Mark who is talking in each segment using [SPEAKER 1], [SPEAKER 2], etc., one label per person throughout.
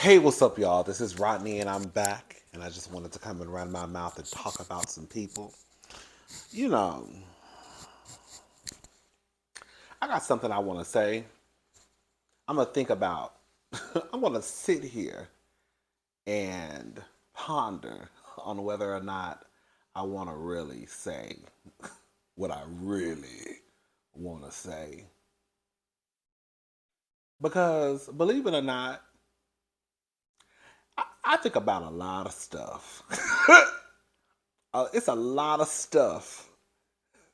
[SPEAKER 1] Hey, what's up, y'all? This is Rodney, and I'm back. And I just wanted to come and run my mouth and talk about some people. You know, I got something I want to say. I'm going to think about, I'm going to sit here and ponder on whether or not I want to really say what I really want to say. Because, believe it or not, I think about a lot of stuff. It's a lot of stuff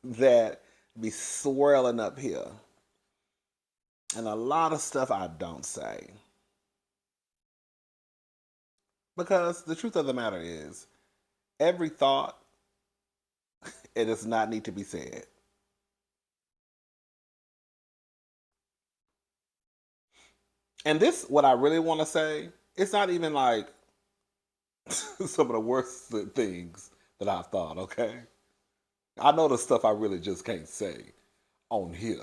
[SPEAKER 1] that be swirling up here, and a lot of stuff I don't say. Because the truth of the matter is, every thought, it does not need to be said. And this, what I really want to say, it's not even like some of the worst things that I've thought, okay? I know the stuff I really just can't say on here.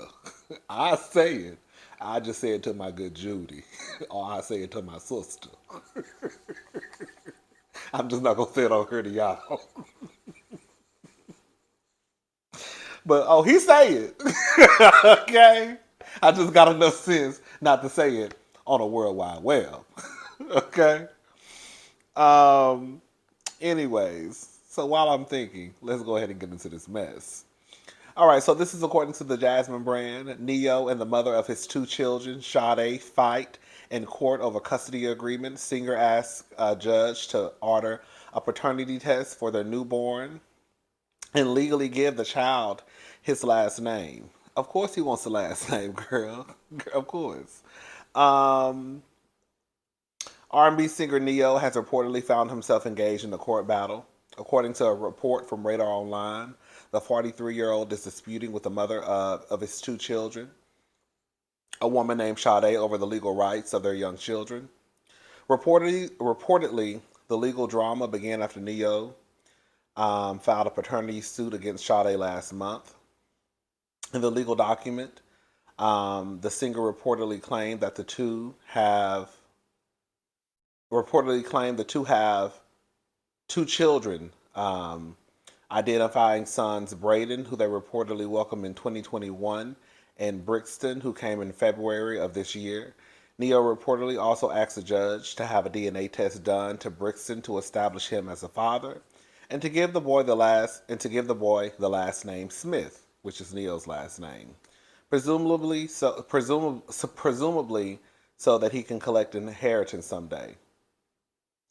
[SPEAKER 1] I say it. I just say it to my good Judy, or I say it to my sister. I'm just not gonna say it on here to y'all. But oh, he say it. Okay? I just got enough sense not to say it on a World Wide Web. Okay? Um anyways, so while I'm thinking, let's go ahead and get into this mess. All right, so this is according to the Jasmine brand. Neyo and the mother of his two children, Sade, fight in court over custody agreement. Singer asks a judge to order a paternity test for their newborn and legally give the child his last name. Of course, he wants the last name, girl. Of course. Um, R&B singer Neyo has reportedly found himself engaged in a court battle. According to a report from Radar Online, the 43-year-old is disputing with the mother of his two children, a woman named Sade, over the legal rights of their young children. Reportedly, the legal drama began after Neyo filed a paternity suit against Sade last month. In the legal document, the singer reportedly claimed the two have two children, identifying sons Braden, who they reportedly welcomed in 2021, and Brixton, who came in February of this year. Neyo reportedly also asked the judge to have a DNA test done to Brixton to establish him as a father, and to give the last name Smith, which is Neo's last name, presumably so that he can collect inheritance someday.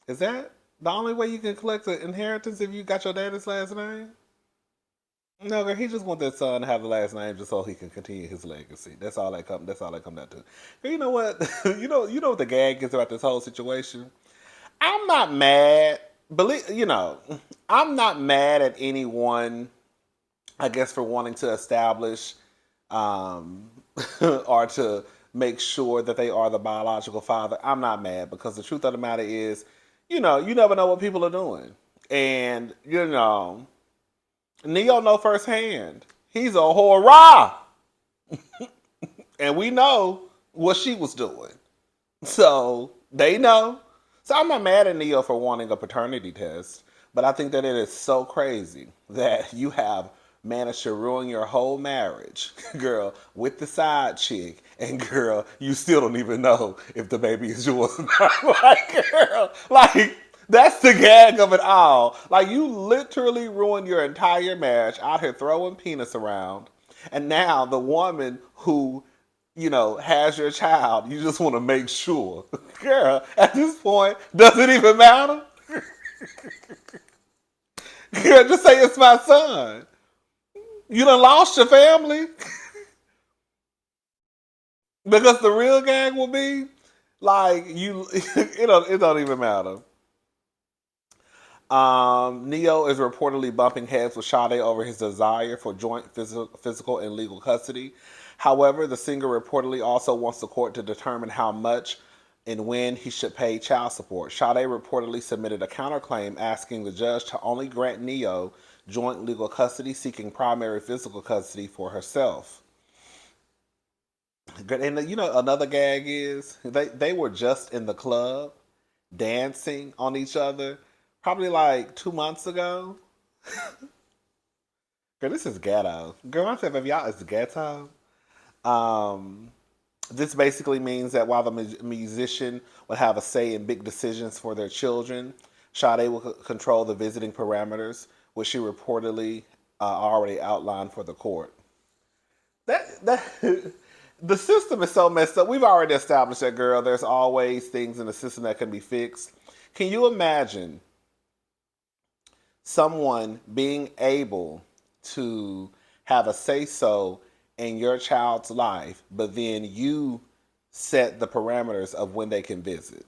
[SPEAKER 1] Is that the only way you can collect an inheritance if you got your daddy's last name? No, girl, he just want that son to have the last name just so he can continue his legacy. That's all that come down to. Girl, you know what? You know what the gag is about this whole situation? I'm not mad. I'm not mad at anyone, I guess, for wanting to establish um, or to make sure that they are the biological father. I'm not mad because the truth of the matter is, you never know what people are doing. And, Neo know firsthand. He's a hurrah. And we know what she was doing. So they know. So I'm not mad at Neo for wanting a paternity test, but I think that it is so crazy that you have managed to ruin your whole marriage, girl, with the side chick, and girl, you still don't even know if the baby is yours or not. Like, girl, like that's the gag of it all. Like you literally ruined your entire marriage out here throwing penis around, and now the woman who has your child, you just want to make sure. Girl, at this point, does it even matter? Girl, just say it's my son. You done lost your family. Because the real gag will be, like, it don't even matter. Neo is reportedly bumping heads with Sade over his desire for joint physical and legal custody. However, the singer reportedly also wants the court to determine how much and when he should pay child support. Sade reportedly submitted a counterclaim asking the judge to only grant Neo joint legal custody, seeking primary physical custody for herself. And another gag is they were just in the club. dancing on each other, probably like 2 months ago. Girl, this is ghetto. Girl, I said, baby, y'all is ghetto. Um, this basically means that while the musician would have a say in big decisions for their children, Sade will control the visiting parameters, which she reportedly already outlined for the court. That the system is so messed up. We've already established that, girl. There's always things in the system that can be fixed. Can you imagine someone being able to have a say so in your child's life, but then you set the parameters of when they can visit?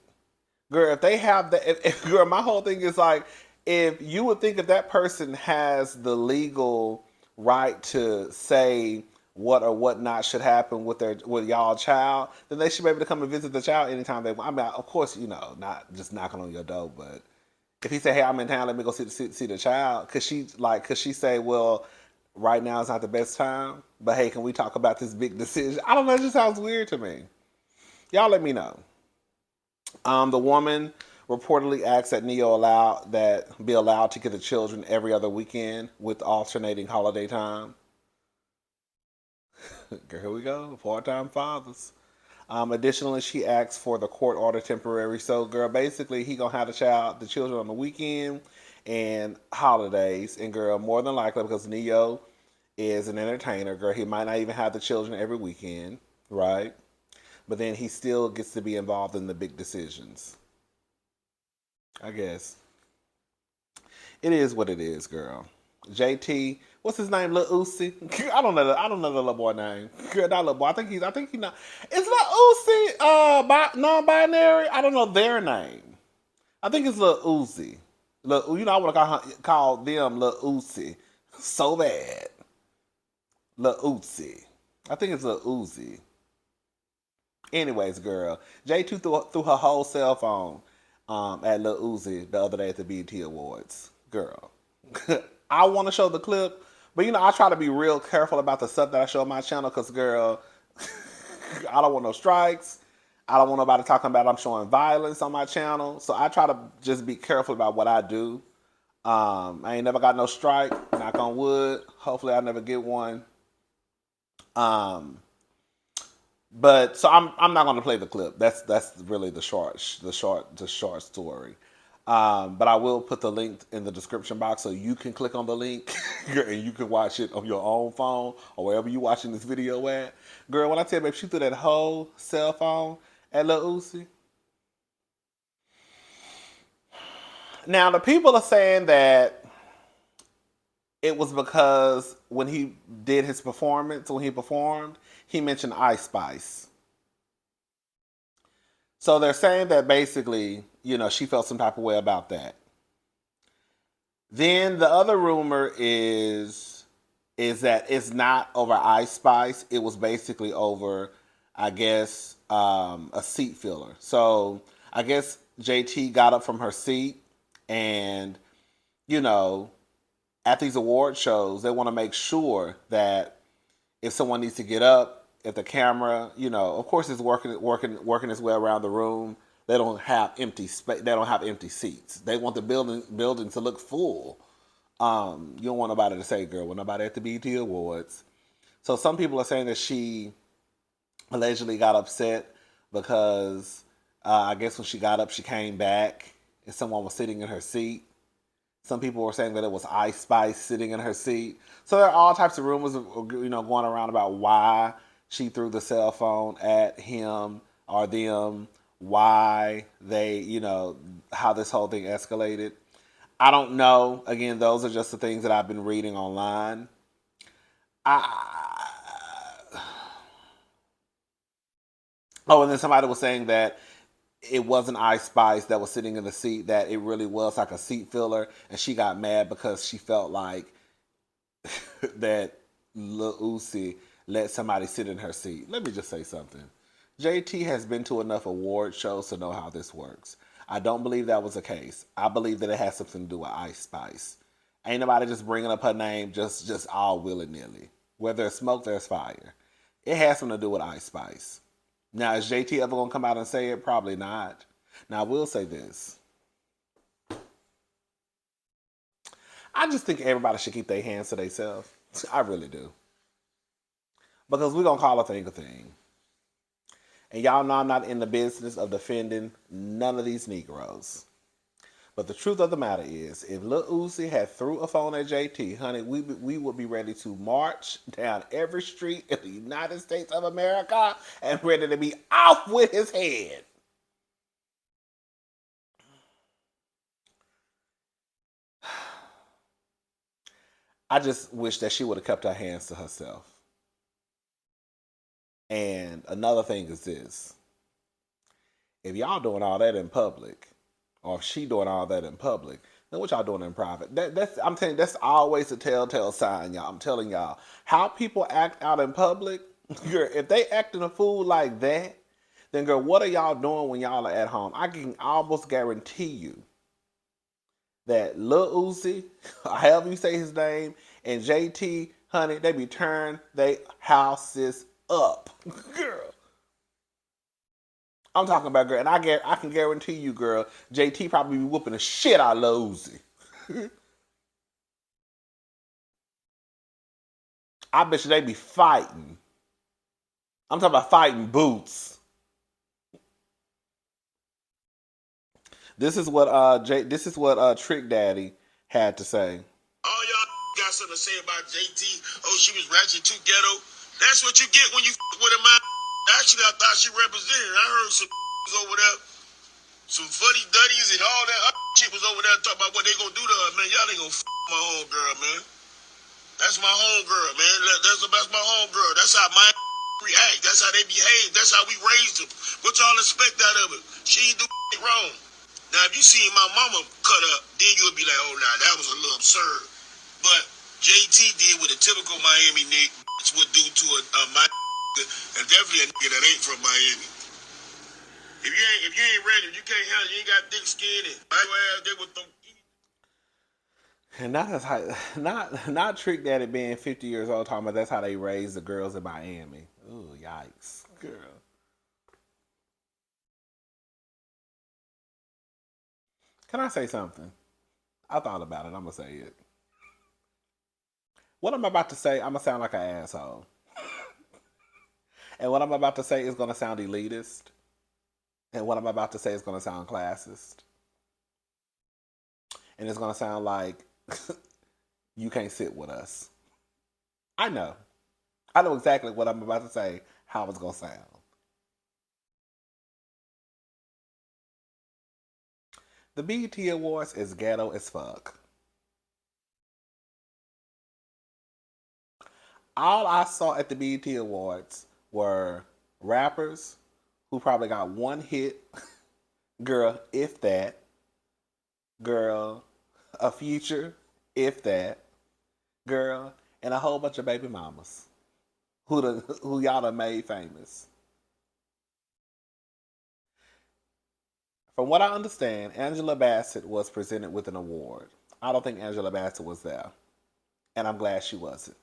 [SPEAKER 1] Girl, if they have that, girl, my whole thing is like, if you would think if that person has the legal right to say what or what not should happen with y'all child, then they should be able to come and visit the child anytime they want. I mean, of course, not just knocking on your door, but if he say, "Hey, I'm in town. Let me go see the child," could she say, "Well, right now is not the best time, but hey, can we talk about this big decision?" I don't know. It just sounds weird to me. Y'all, let me know. The woman reportedly asked that be allowed to get the children every other weekend with alternating holiday time. Here we go, part-time fathers. Additionally, she asked for the court order temporary. So, girl, basically, he gonna have the children on the weekend and holidays. And girl, more than likely, because Neyo is an entertainer, girl, he might not even have the children every weekend, right? But then he still gets to be involved in the big decisions. I guess it is what it is, girl. JT, what's his name? Lil Uzi. I don't know. I don't know the little boy name. Not little boy. I think he's. I think he not. Is Lil Uzi non-binary? I don't know their name. I think it's Lil Uzi. I want to call them Lil Uzi so bad. Lil Uzi. I think it's Lil Uzi. Anyways, girl, J2 threw her whole cell phone at Lil Uzi the other day at the BET Awards. Girl, I want to show the clip, but I try to be real careful about the stuff that I show on my channel because, girl, I don't want no strikes. I don't want nobody talking about I'm showing violence on my channel. So I try to just be careful about what I do. I ain't never got no strike, knock on wood. Hopefully I never get one. But so I'm not going to play the clip. That's really the short story. But I will put the link in the description box so you can click on the link and you can watch it on your own phone or wherever you're watching this video at. Girl, when I tell you, babe, she threw that whole cell phone at Lil Uzi. Now, the people are saying that it was because when he did his performance, when he performed, he mentioned Ice Spice. So they're saying that basically, she felt some type of way about that. Then the other rumor is that it's not over Ice Spice. It was basically over, I guess, a seat filler. So I guess JT got up from her seat and, at these award shows, they want to make sure that if someone needs to get up, if the camera, of course, is working its way around the room, they don't have empty space. They don't have empty seats. They want the building to look full. You don't want nobody to say, "Girl, when nobody at the BET Awards." So some people are saying that she allegedly got upset because I guess when she got up, she came back and someone was sitting in her seat. Some people were saying that it was Ice Spice sitting in her seat. So there are all types of rumors, going around about why she threw the cell phone at him or them, why they, how this whole thing escalated. I don't know. Again, those are just the things that I've been reading online. Oh, and then somebody was saying that it wasn't Ice Spice that was sitting in the seat, that it really was like a seat filler, and she got mad because she felt like that Lil Uzi let somebody sit in her seat. Let me just say something. JT has been to enough award shows to know how this works. I don't believe that was the case. I believe that it has something to do with Ice Spice. Ain't nobody just bringing up her name just all willy-nilly. Where there's smoke, there's fire. It has something to do with Ice Spice. Now, is JT ever going to come out and say it? Probably not. Now, I will say this. I just think everybody should keep their hands to themselves. I really do. Because we're going to call a thing a thing. And y'all know I'm not in the business of defending none of these Negroes. But the truth of the matter is, if Lil Uzi had threw a phone at JT, honey, we would be ready to march down every street in the United States of America and ready to be off with his head. I just wish that she would have kept her hands to herself. And another thing is this. If y'all doing all that in public, or if she doing all that in public, then what y'all doing in private? I'm telling you, that's always a telltale sign, y'all. I'm telling y'all. How people act out in public, girl, if they acting a fool like that, then girl, what are y'all doing when y'all are at home? I can almost guarantee you that Lil Uzi, however you say his name, and JT, honey, they be turning they houses up. Girl. I'm talking about, girl, and I can guarantee you, girl, JT probably be whooping the shit out of Lil Uzi. I bet you they be fighting. I'm talking about fighting boots. This is what Trick Daddy had to say.
[SPEAKER 2] All y'all got something to say about JT. Oh, she was ratchet too ghetto. That's what you get when you with a man. Actually, I thought she represented. I heard some over there, some fuddy duddies and all that other shit was over there talking about what they gonna do to her, man. Y'all ain't gonna my homegirl, man. That's my homegirl, man. That's my homegirl. That's how my react. That's how they behave. That's how we raised them. What y'all expect out of it? She ain't do wrong. Now, if you seen my mama cut up, then you would be like, oh, nah, that was a little absurd. But JT did what a typical Miami nigga would do to a and definitely a nigga that ain't from Miami. If you ain't ready, if you can't handle it, you ain't got thick skin, and my ass, they would throw.
[SPEAKER 1] And not as how, not Trick Daddy being 50 years old talking about that's how they raise the girls in Miami. Ooh, yikes, girl. Can I say something? I thought about it. I'm gonna say it. What I'm about to say, I'm gonna sound like an asshole. And what I'm about to say is gonna sound elitist. And what I'm about to say is gonna sound classist. And it's gonna sound like you can't sit with us. I know. I know exactly what I'm about to say, how it's gonna sound. The BET Awards is ghetto as fuck. All I saw at the BET Awards were rappers who probably got one hit, girl, if that, girl, a Future, if that, girl, and a whole bunch of baby mamas who y'all done made famous. From what I understand, Angela Bassett was presented with an award. I don't think Angela Bassett was there, and I'm glad she wasn't.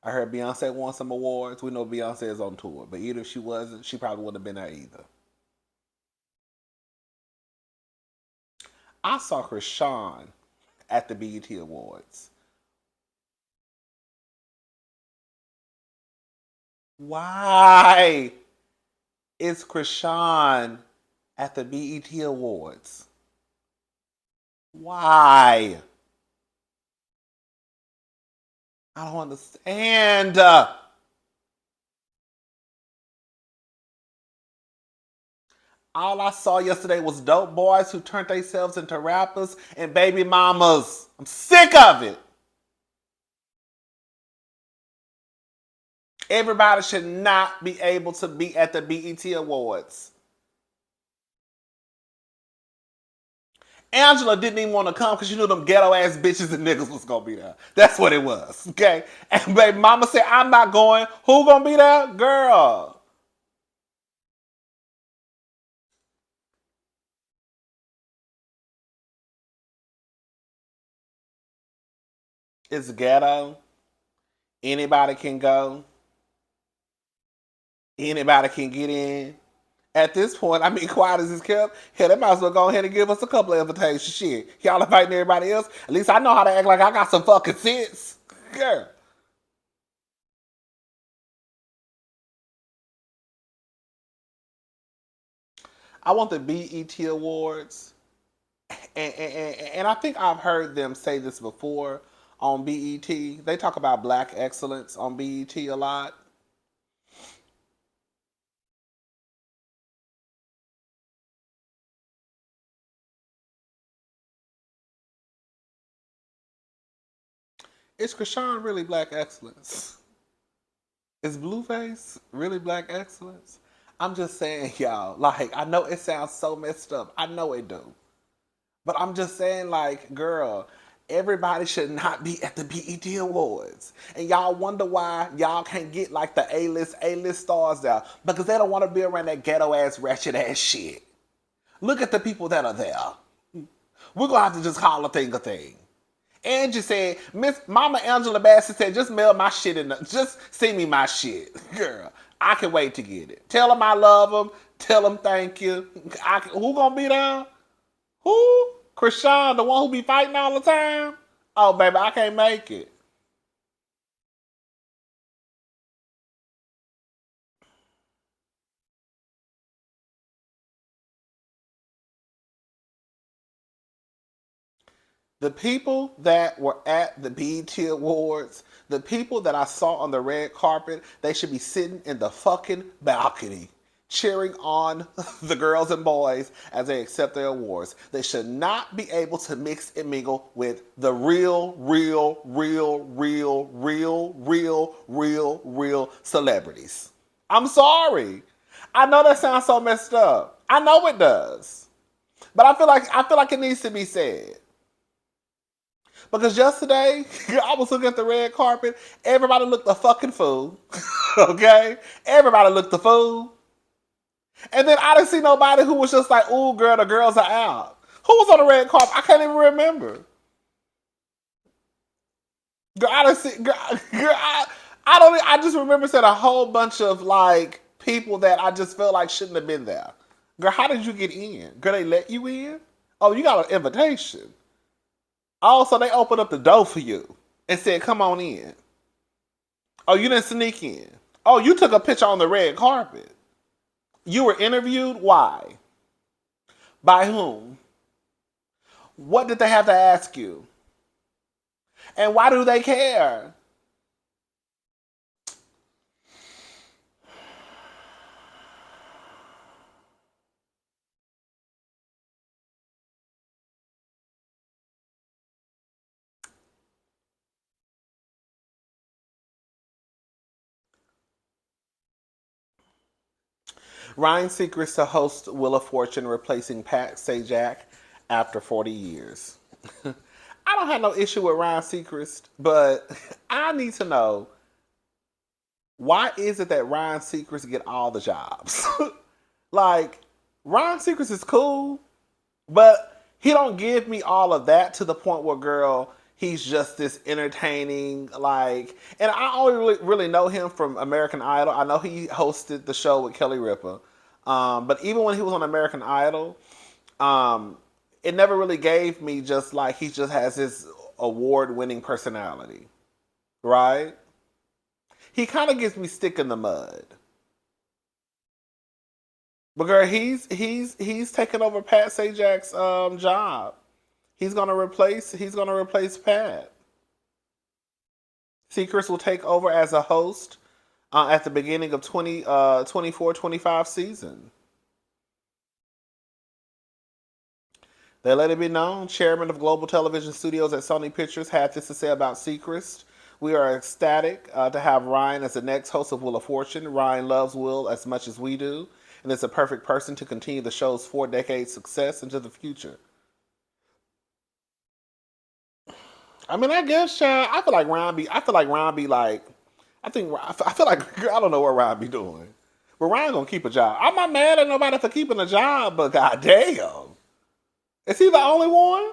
[SPEAKER 1] I heard Beyonce won some awards. We know Beyonce is on tour, but even if she wasn't, she probably wouldn't have been there either. I saw Krishan at the BET Awards. Why is Krishan at the BET Awards? Why? I don't understand. All I saw yesterday was dope boys who turned themselves into rappers and baby mamas. I'm sick of it. Everybody should not be able to be at the BET Awards. Angela didn't even want to come because she knew them ghetto ass bitches and niggas was gonna be there. That's what it was, okay? And baby mama said, I'm not going. Who gonna be there? Girl. It's ghetto. Anybody can go. Anybody can get in. At this point, I mean, quiet as it's kept, hell, they might as well go ahead and give us a couple of invitations. Shit, y'all inviting everybody else. At least I know how to act like I got some fucking sense. Girl. I want the BET Awards, and I think I've heard them say this before on BET. They talk about black excellence on BET a lot. Is Krishan really black excellence? Is Blueface really black excellence? I'm just saying, y'all. Like, I know it sounds so messed up. I know it do. But I'm just saying, like, girl, everybody should not be at the BET Awards. And y'all wonder why y'all can't get like the A-list stars there. Because they don't want to be around that ghetto ass, ratchet ass shit. Look at the people that are there. We're gonna have to just call a thing a thing. Angie said, Miss Mama Angela Bassett said, just mail my shit in just send me my shit. Girl, I can wait to get it. Tell them I love them. Tell them thank you. Who gonna be there? Who? Krishan, the one who be fighting all the time? Oh, baby, I can't make it. The people that were at the BET Awards, the people that I saw on the red carpet, they should be sitting in the fucking balcony cheering on the girls and boys as they accept their awards. They should not be able to mix and mingle with the real celebrities. I'm sorry. I know that sounds so messed up. I know it does. But I feel like it needs to be said. Because yesterday, I was looking at the red carpet. Everybody looked a fucking fool. Okay? Everybody looked a fool. And then I didn't see nobody who was just like, ooh, girl, the girls are out. Who was on the red carpet? I can't even remember. Girl, I didn't see. I don't. I just remember seeing a whole bunch of like people that I just felt like shouldn't have been there. Girl, how did you get in? Girl, they let you in? Oh, you got an invitation. Also, they opened up the door for you and said, come on in. Oh, you didn't sneak in. Oh, you took a picture on the red carpet. You were interviewed? Why? By whom? What did they have to ask you? And why do they care? Ryan Seacrest to host Wheel of Fortune, replacing Pat Sajak after 40 years. I don't have no issue with Ryan Seacrest, but I need to know, why is it that Ryan Seacrest get all the jobs? Like, Ryan Seacrest is cool, but he don't give me all of that to the point where, girl, he's just this entertaining, like, and I only really know him from American Idol. I know he hosted the show with Kelly Ripa. But even when he was on American Idol, um, it never really gave me just like he just has this award-winning personality, right? He kind of gives me stick in the mud. But girl, he's taking over Pat Sajak's job. He's gonna replace Pat. Seacrest will take over as a host at the beginning of 24-25 season. They let it be known. Chairman of Global Television Studios at Sony Pictures had this to say about Seacrest. We are ecstatic to have Ryan as the next host of Wheel of Fortune. Ryan loves Will as much as we do, and is a perfect person to continue the show's 4 decade success into the future. I mean, I guess, child, I feel like Ryan be. I feel like Ryan be like. I feel like I don't know what Ryan be doing, but Ryan gonna keep a job. I'm not mad at nobody for keeping a job, but goddamn, is he the only one?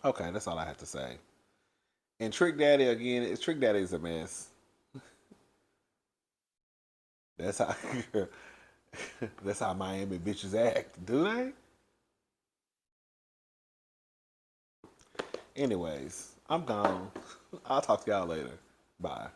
[SPEAKER 1] Okay, that's all I have to say. And Trick Daddy again. Trick Daddy is a mess. That's how. That's how Miami bitches act, do they? Anyways, I'm gone. I'll talk to y'all later. Bye.